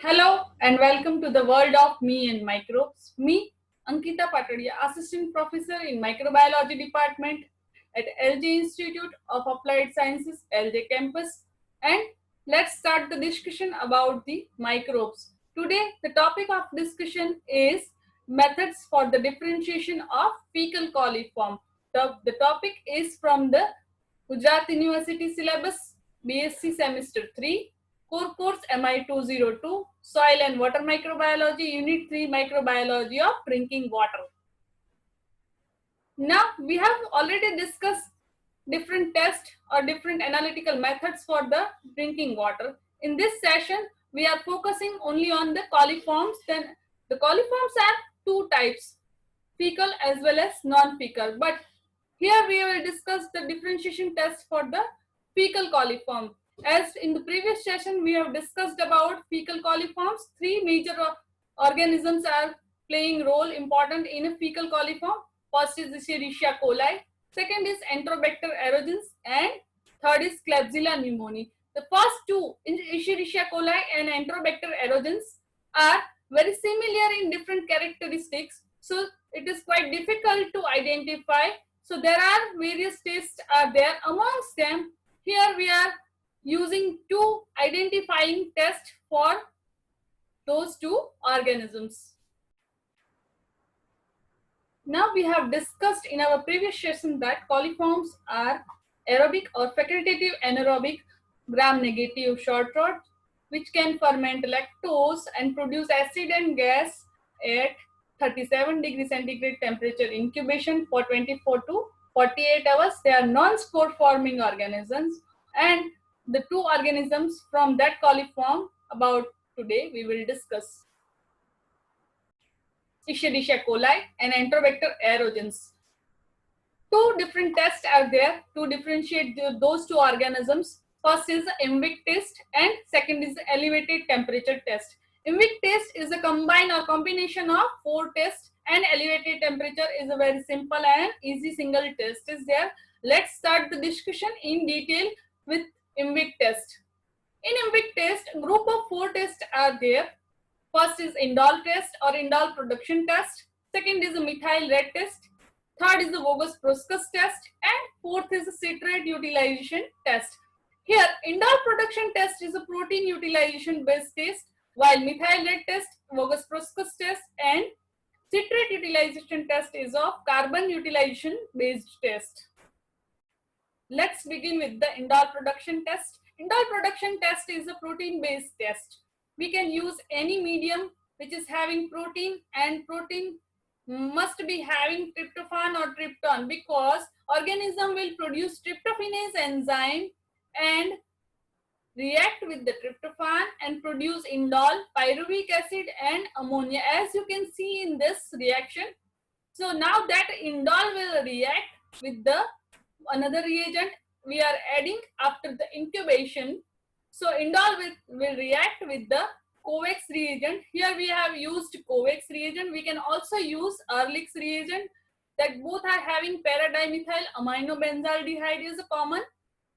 Hello and welcome to the world of me and microbes. Me, Ankita Patadia, Assistant Professor in Microbiology Department at LJ Institute of Applied Sciences, LJ Campus. And let's start the discussion about the microbes. Today, the topic of discussion is methods for the differentiation of fecal coliform. The topic is from the Gujarat University syllabus, BSc Semester 3, Core Course MI 202, Soil and Water Microbiology, Unit 3, Microbiology of Drinking Water. Now, we have already discussed different tests or different analytical methods for the drinking water. In this session, we are focusing only on the coliforms. Then the coliforms are two types, fecal as well as non-fecal. But here we will discuss the differentiation test for the fecal coliform. As in the previous session, we have discussed about fecal coliforms. Three major organisms are playing role important in a fecal coliform. First is Escherichia coli, second is Enterobacter aerogenes, and third is Klebsiella pneumoniae. The first two, Escherichia coli and Enterobacter aerogenes, are very similar in different characteristics. So it is quite difficult to identify. So there are various tests are there. Amongst them, here we are using two identifying tests for those two organisms. Now we have discussed in our previous session that coliforms are aerobic or facultative anaerobic gram-negative short rod, which can ferment lactose and produce acid and gas at 37 degrees centigrade temperature incubation for 24 to 48 hours. They are non-spore forming organisms, and the two organisms from that coliform about today we will discuss. Escherichia coli and Enterobacter aerogenes. Two different tests are there to differentiate those two organisms. First is the IMVIC test and second is the elevated temperature test. IMVIC test is a combination of four tests, and elevated temperature is a very simple and easy single test is there. Let's start the discussion in detail with IMVIC test. In IMVIC test, group of four tests are there. First is indole test or indole production test. Second is the methyl red test. Third is the Voges-Proskus test. And fourth is the citrate utilization test. Here, indole production test is a protein utilization based test, while methyl red test, Voges-Proskus test, and citrate utilization test is of carbon utilization based test. Let's begin with the indole production test. Indole production test is a protein based test. We can use any medium which is having protein, and protein must be having tryptophan or tryptone, because organism will produce tryptophanase enzyme and react with the tryptophan and produce indole, pyruvic acid and ammonia, as you can see in this reaction. So now that indole will react with the another reagent we are adding after the incubation. So indole will react with the Covax reagent. Here we have used Covax reagent. We can also use Ehrlich's reagent, that both are having para-dimethyl aminobenzaldehyde is a common,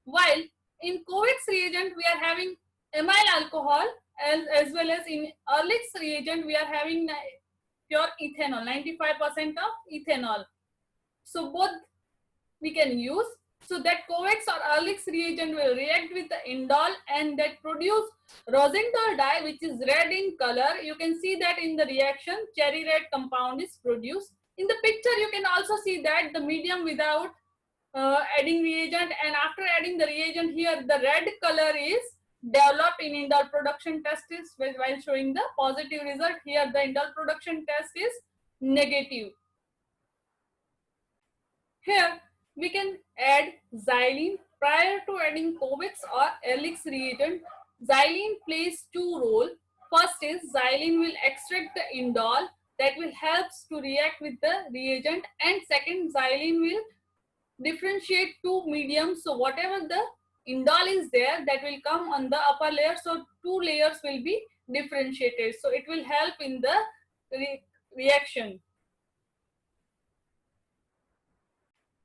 while in Covax reagent we are having amyl alcohol, as well as in Ehrlich's reagent we are having pure ethanol, 95% of ethanol. So both we can use. So that Covax or Ehrlich's reagent will react with the indole and that produce rosenthal dye, which is red in color. You can see that in the reaction, cherry red compound is produced. In the picture, you can also see that the medium without adding reagent, and after adding the reagent, here the red color is developed in indole production test is while showing the positive result. Here the indole production test is negative. Here we can add xylene prior to adding Covax or Ehrlich's reagent. Xylene plays two roles. First is xylene will extract the indole, that will help to react with the reagent, and second, xylene will differentiate two mediums. So whatever the indole is there, that will come on the upper layer. So two layers will be differentiated. So it will help in the reaction.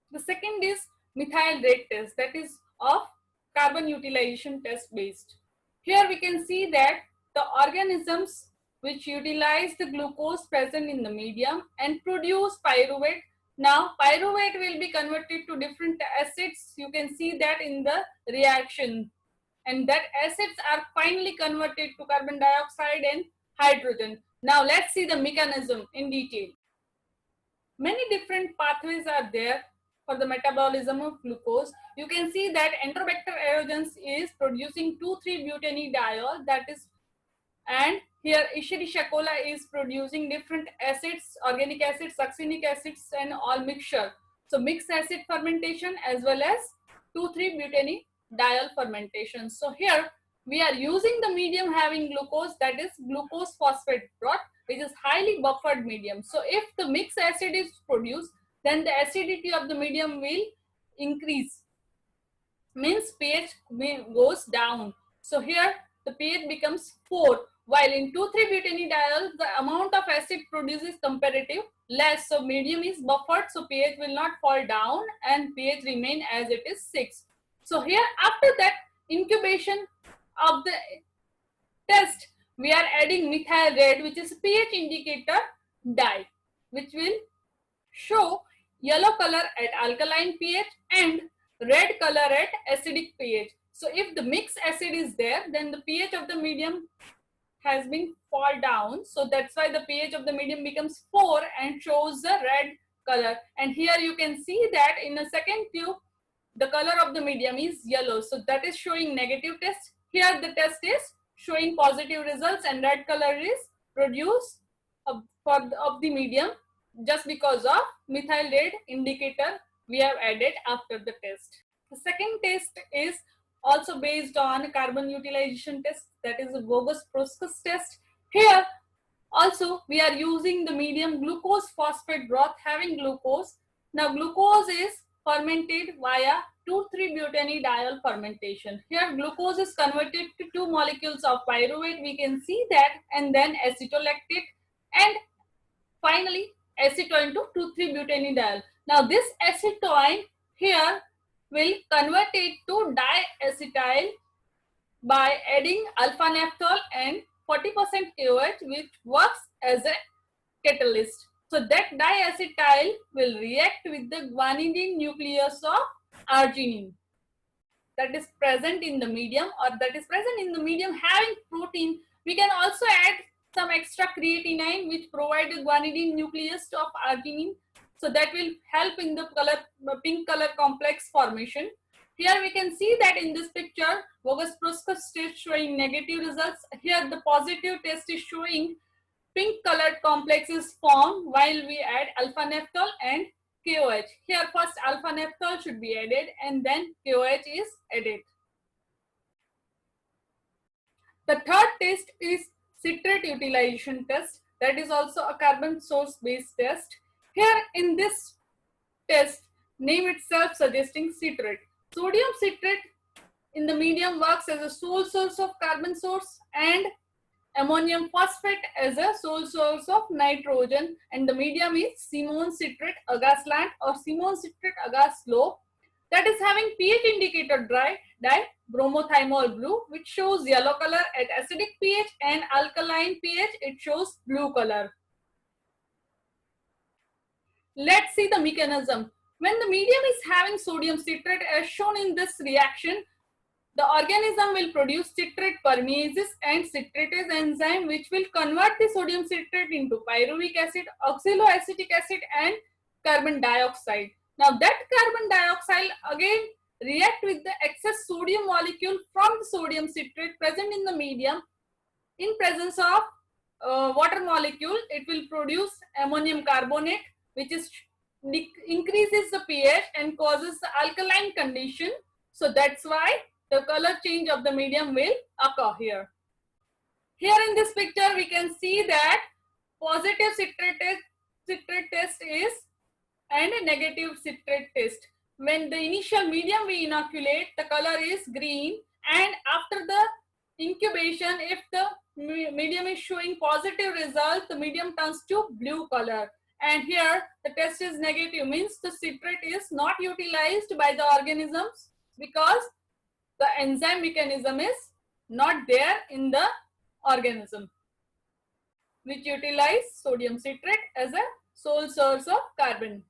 The second is methyl red test, that is of carbon utilization test based. Here we can see that the organisms which utilize the glucose present in the medium and produce pyruvate. Now pyruvate will be converted to different acids. You can see that in the reaction, and that acids are finally converted to carbon dioxide and hydrogen. Now let's see the mechanism in detail. Many different pathways are there for the metabolism of glucose. You can see that Enterobacter aerogenes is producing 2,3-butene-diol, that is, and here Escherichia coli is producing different acids, organic acids, succinic acids, and all mixture. So mixed acid fermentation as well as 2,3-butene-diol fermentation. So here we are using the medium having glucose, that is glucose phosphate broth, which is highly buffered medium. So if the mixed acid is produced, then the acidity of the medium will increase, means pH goes down. So here the pH becomes 4, while in 2,3-butene-diol the amount of acid produced is comparative less. So medium is buffered, so pH will not fall down and pH remain as it is 6. So here after that incubation of the test, we are adding methyl red, which is pH indicator dye, which will show yellow color at alkaline pH and red color at acidic pH. So if the mixed acid is there, then the pH of the medium has been fall down. So that's why the pH of the medium becomes 4 and shows the red color. And here you can see that in a second tube, the color of the medium is yellow. So that is showing negative test. Here the test is showing positive results and red color is produced of the medium just because of methyl red indicator we have added after the test. The second test is also based on carbon utilization test, that is a Voges-Proskes test. Here also we are using the medium glucose phosphate broth having glucose. Now glucose is fermented via 2,3-butene-diol fermentation. Here glucose is converted to 2 molecules of pyruvate, we can see that, and then acetolactate, and finally acetone to 2,3-butene-diol. Now this acetone here will convert it to diacetyl by adding alpha naphthol and 40% KOH, which works as a catalyst. So that diacetyl will react with the guanidine nucleus of arginine that is present in the medium, or that is present in the medium having protein. We can also add some extra creatinine which provide the guanidine nucleus of arginine. So that will help in the pink color complex formation. Here we can see that in this picture, Voges-Proskes test showing negative results. Here the positive test is showing pink colored complex is formed while we add alpha naphthol and KOH. Here first alpha naphthol should be added and then KOH is added. The third test is citrate utilization test, that is also a carbon source based test. Here in this test, name itself suggesting citrate. Sodium citrate in the medium works as a sole source of carbon source and ammonium phosphate as a sole source of nitrogen, and the medium is Simon citrate agar slant or Simon citrate agar slope, that is having pH indicator dye bromothymol blue, which shows yellow color at acidic pH, and alkaline pH it shows blue color. Let's see the mechanism. When the medium is having sodium citrate as shown in this reaction, the organism will produce citrate permeases and citratase enzyme which will convert the sodium citrate into pyruvic acid, oxaloacetic acid and carbon dioxide. Now that carbon dioxide again react with the excess sodium molecule from the sodium citrate present in the medium. In presence of water molecule, it will produce ammonium carbonate, which is increases the pH and causes the alkaline condition. So that's why the color change of the medium will occur here. Here in this picture, we can see that positive citrate test is and a negative citrate test. When the initial medium we inoculate, the color is green, and after the incubation, if the medium is showing positive result, the medium turns to blue color. And here the test is negative, means the citrate is not utilized by the organisms because the enzyme mechanism is not there in the organism which utilize sodium citrate as a sole source of carbon.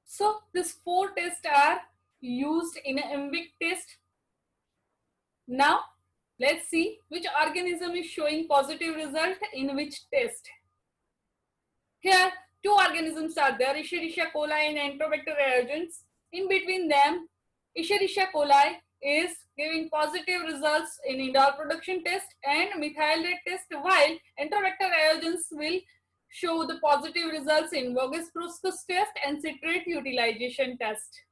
So these four tests are used in an MVIC test. Now let's see which organism is showing positive result in which test. Here two organisms are there, Escherichia coli and Enterobacter aerogenes. In between them, Escherichia coli is giving positive results in indole production test and methyl rate test, while Enterobacter aerogenes will show the positive results in Voges-Pruskus test and citrate utilization test.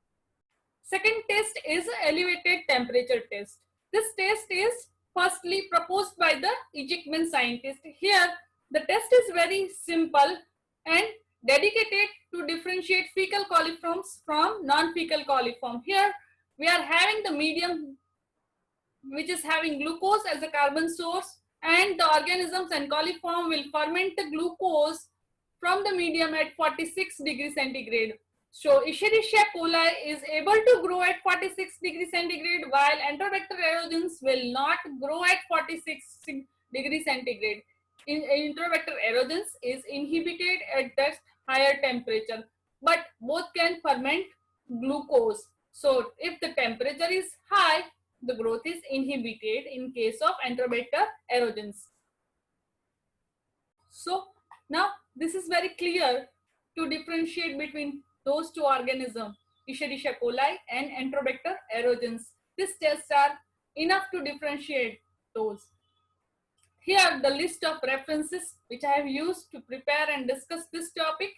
Second test is elevated temperature test. This test is firstly proposed by the Egyptian scientist. Here the test is very simple and dedicated to differentiate fecal coliforms from non-fecal coliform. Here we are having the medium which is having glucose as a carbon source, and the organisms and coliform will ferment the glucose from the medium at 46 degrees centigrade. So Escherichia coli is able to grow at 46 degrees centigrade, while Enterobacter aerogenes will not grow at 46 degrees centigrade. Enterobacter aerogenes is inhibited at that higher temperature, but both can ferment glucose. So if the temperature is high, the growth is inhibited in case of Enterobacter aerogenes. So now this is very clear to differentiate between those two organisms, Escherichia coli and Enterobacter aerogenes. These tests are enough to differentiate those. Here the list of references which I have used to prepare and discuss this topic.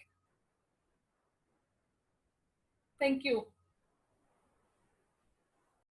Thank you.